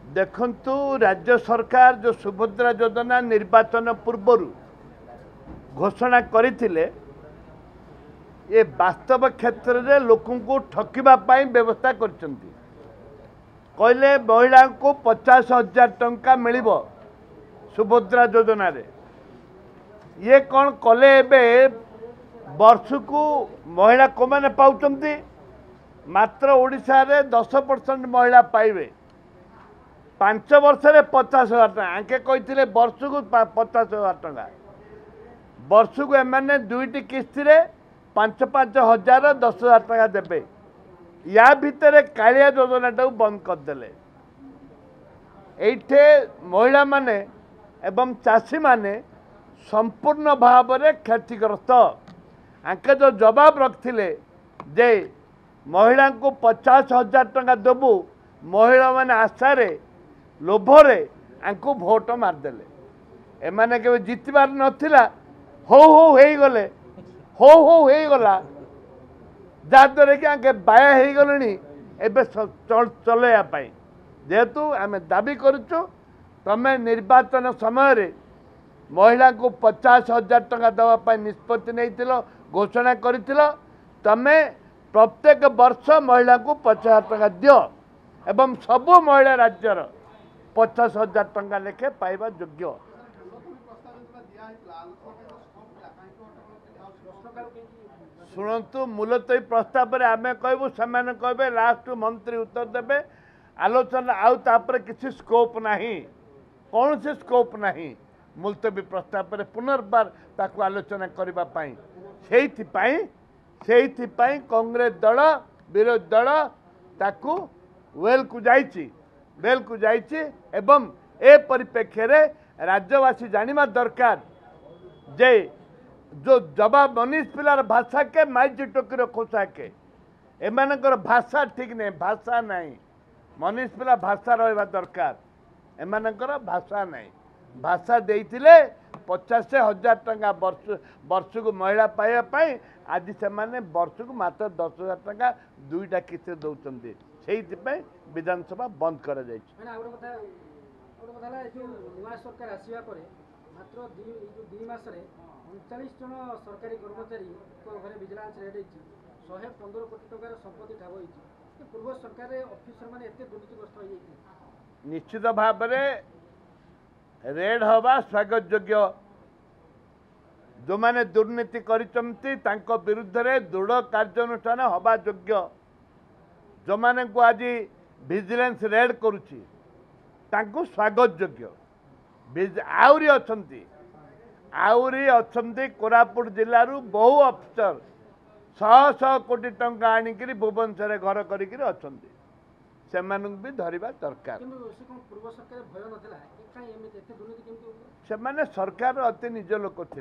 देखंतु राज्य सरकार जो सुभद्रा योजना निर्वाचन पूर्व घोषणा करथिले ये वास्तव क्षेत्र में लोकों को ठकिबा पाई व्यवस्था करछंती। कहले महिला को 50,000 टंका मिलिबो सुभद्रा योजना रे। ये कौन कले एबे वर्ष को महिला को माने पाउचंती मात्र ओडिशा रे 10% महिला पाइबे 5 वर्ष रे 50,000 टका आंके कहते वर्ष को 50,000 टका वर्ष को एमाने दुईटी किस्ती रे 5-5 हजार 10,000 टका देबे। या भितर कालिया योजना बंद करदेले। एठे महिला माने एवं चाषी माने संपूर्ण भाव में क्षतिग्रस्त। आंके जो जवाब रखिले जे महिला को 50,000 टका देबू महिला माने आशारे लोभरे आंको भोट मारदेले। एमाने के जितबार नथिला हो गले हो गला जहाँद्वारा कि आगे बाया हो गले एबे चलैया पाई। जेहेतु आम दाबी करुचु तमें निर्वाचन समय रे महिला को 50,000 टका देवाई निष्पत्ति नहीं घोषणा कर तमें प्रत्येक वर्ष महिला को 50,000 टका दियो एवं सबू महिला राज्यर 50,000 टका लेखे पाइबा योग्य। शुणु मूलतः प्रस्ताव आम कहूँ से कहे लास्ट मंत्री उत्तर देवे आलोचना आउे किसी स्कोप नहीं कौन से स्कोप नहीं मुलतवी प्रस्ताव पुनर्बार ताकू आलोचना करने से कांग्रेस दल विरोधी दल ताकू वेल को जाइए एवं ए परिप्रेक्षी राज्यवासी जानिबा दरकार जे जो जवाब मनीष पिलार भाषा के माइजी टोकीर खोसा के एमानकर भाषा ठीक नहीं भाषा नहीं मनीष पिला भाषा रहा दरकार एमानकर भाषा नहीं भाषा देइथिले 50,000 टका वर्ष को महिला पाइबाई आज से वर्ष को मात्र 10,000 टका दुईटा किस्ती दौरान से विधानसभा बंद कर मात्र 2 मास 39 जन सरकारी कर्मचारी घरे विजिलेंस रेड होती 115 कोटी टकार संपत्ति ठाब होती पूर्व सरकार ऑफिसर माने एते दुर्नीतिग्रस्त हो जाती। निश्चित भाव में रेड हवा स्वागत योग्य। जो माने दुर्नीति करिसंती तांको विरुद्ध रे दृढ़ कार्यानुष्ठान हवा योग्य। जो माने को आज विजिलेंस रेड करुची तांको स्वागत योग्य। आउरी अच्छी कोरापुट जिलू बहु अफिसर 100 कोटी टंका आणिक भुवनेश्वर घर कर भी धरवा दरकार। से सरकार अति निज लोक थे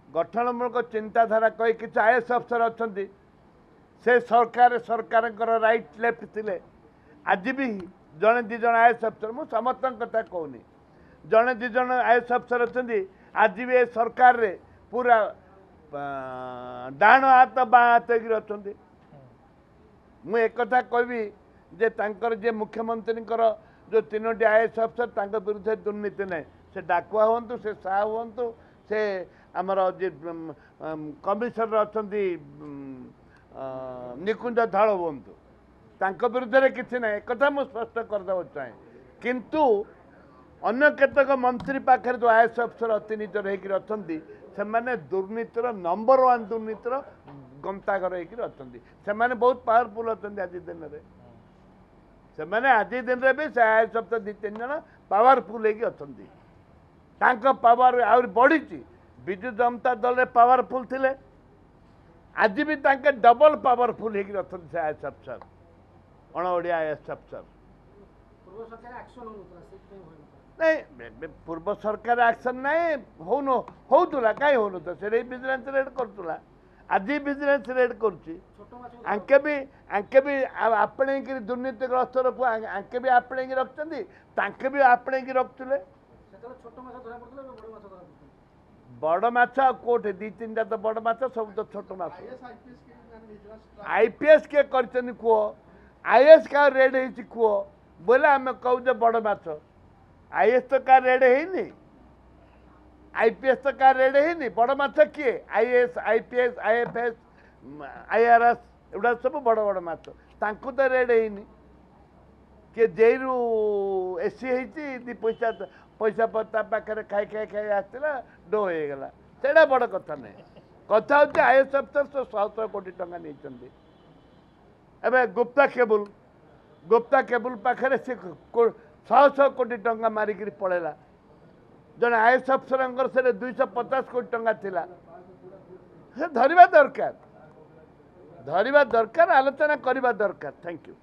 गठनमूलक चिंताधारा कही कि आईएएस अफिसर अच्छा से सरकार राइट लेफ्ट थे आज भी जड़े दीज आईएएस अफिसर मुझे समस्त कथा कहूनी जड़े दीज आईएएस अफिसर अच्छा आज भी ए सरकार रे पूरा डाण हाथ बाँ हाथ अच्छा मुझे एक कहबी जे तांकर जे मुख्यमंत्री जो 3टी आईएएस अफिसर विरुद्ध दुर्नीति नहीं से डाकुआ हूँ से साह हूँ से आमर जे कमिशनर अच्छा निकुंज धल हूँ तांको विरुद्ध किसी ना एक मुझे स्पष्ट करदे चाहे किंतु अन्य केतक मंत्री पाखे जो आईएएस अफिसर अति निजर होकर से दुर्नीतिर नंबर 1 दुर्नीतिर गंताघर होकर अच्छा बहुत पावरफुल अच्छा आज दिन में आज दिन में भी से आईएएस अफिसर 2-3 जन पावरफुल अच्छा पावर आहुरी बढ़ी विजु जनता दल में पावरफुल थे आज भी डबल पावरफुल होकर अच्छा आईएएस अफिसर अणओडिया आईएएस अफिसर नहीं पूर्व सरकार एक्शन नहीं होता कहीं हो से विजिलेंस रेड करूला आज विजिलेंस रेड करके भी आपणे दुर्नीतिग्रस्त रखु आंके भी आपणे रखते भी आपणे रखुले बड़ माछ कोठे 2-3टा तो बड़ माछ सब तो छोट माछ आईपीएस किए कर आईएएस का रेड है कुह बोले आम कहूचे बड़ माछ आईएएस तो का रेड है आईपीएस तो का रेड है बड़ माछ किए आईएएस आईपीएस आईएफएस आईआरएस एगुड़ा सब बड़ बड़ माछ तांकु तो रेड है किए जेलू एसी है दी पैसा पैसा पता पाखे खाई खाई खाई आसला डो हो गला सेटा बड़ कथा नहीं कथा हूँ आईएएस अफसर तो 100 कोटी टंका नहीं एवं गुप्ता केबुल पाखे से 100 कोटी टंका मारिक पड़ेगा जन आईएएस अफसर से 250 कोटी टंका थिला से धरवा दरकार आलोचना करवा दरकार थैंक यू